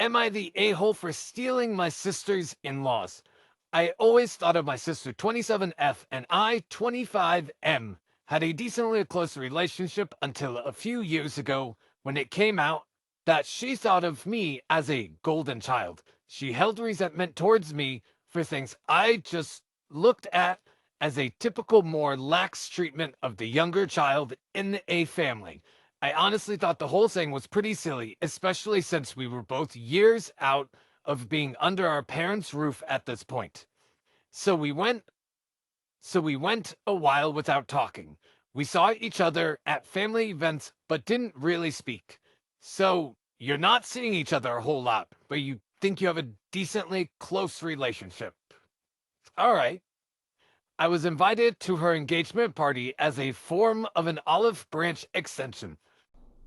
Am I the a-hole for stealing my sister's in-laws? I always thought of my sister 27F and I 25M had a decently close relationship until a few years ago when it came out that she thought of me as a golden child. She held resentment towards me for things I just looked at as a typical more lax treatment of the younger child in a family. I honestly thought the whole thing was pretty silly, especially since we were both years out of being under our parents' roof at this point. So we went we went a while without talking. We saw each other at family events but didn't really speak. So you're not seeing each other a whole lot, but you think you have a decently close relationship. All right. I was invited to her engagement party as a form of an olive branch extension.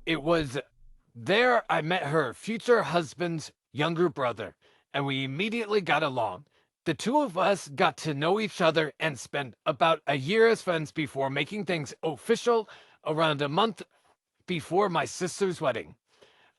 It was there I met her future husband's younger brother, and we immediately got along. The two of us got to know each other and spent about a year as friends before making things official around a month before my sister's wedding.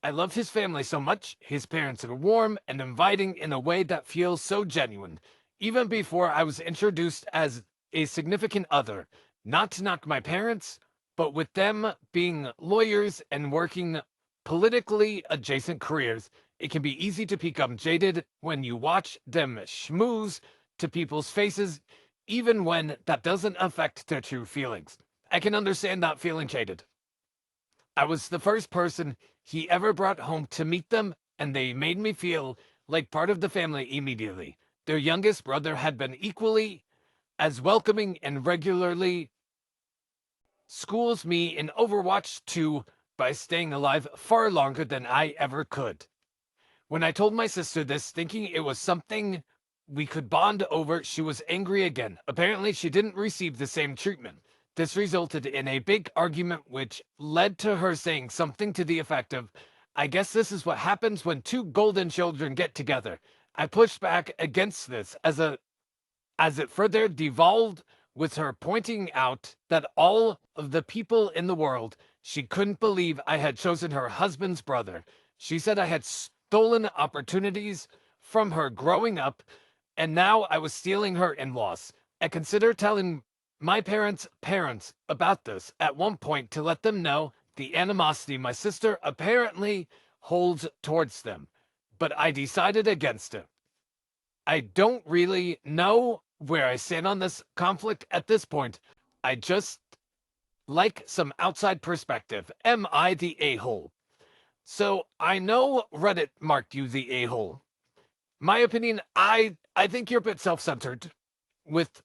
I love his family so much. His parents are warm and inviting in a way that feels so genuine, even before I was introduced as a significant other. Not to knock my parents, but with them being lawyers and working politically adjacent careers, it can be easy to become jaded when you watch them schmooze to people's faces, even when that doesn't affect their true feelings. I can understand not feeling jaded. I was the first person he ever brought home to meet them, and they made me feel like part of the family immediately. Their youngest brother had been equally as welcoming and regularly schools me in Overwatch 2 by staying alive far longer than I ever could. When I told my sister this, thinking it was something we could bond over, she was angry again. Apparently, she didn't receive the same treatment. This resulted in a big argument, which led to her saying something to the effect of, I guess this is what happens when two golden children get together. I pushed back against this as it further devolved with her pointing out that all of the people in the world, she couldn't believe I had chosen her husband's brother. She said I had stolen opportunities from her growing up, and now I was stealing her in-laws. I considered telling my parents about this at one point to let them know the animosity my sister apparently holds towards them, but I decided against it. I don't really know where I stand on this conflict at this point. I just like some outside perspective. Am I the a-hole? So I know Reddit marked you the a-hole. My opinion, I think you're a bit self-centered with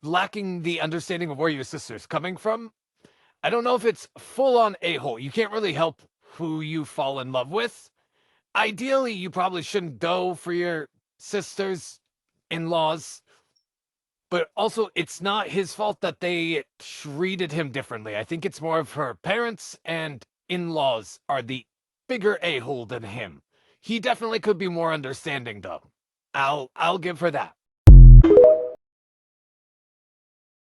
lacking the understanding of where your sister's coming from. I don't know if it's full on a-hole. You can't really help who you fall in love with. Ideally, you probably shouldn't go for your sister's in-laws, but also it's not his fault that they treated him differently. I think it's more of her parents and in-laws are the bigger a-hole than him. He definitely could be more understanding though. I'll give her that.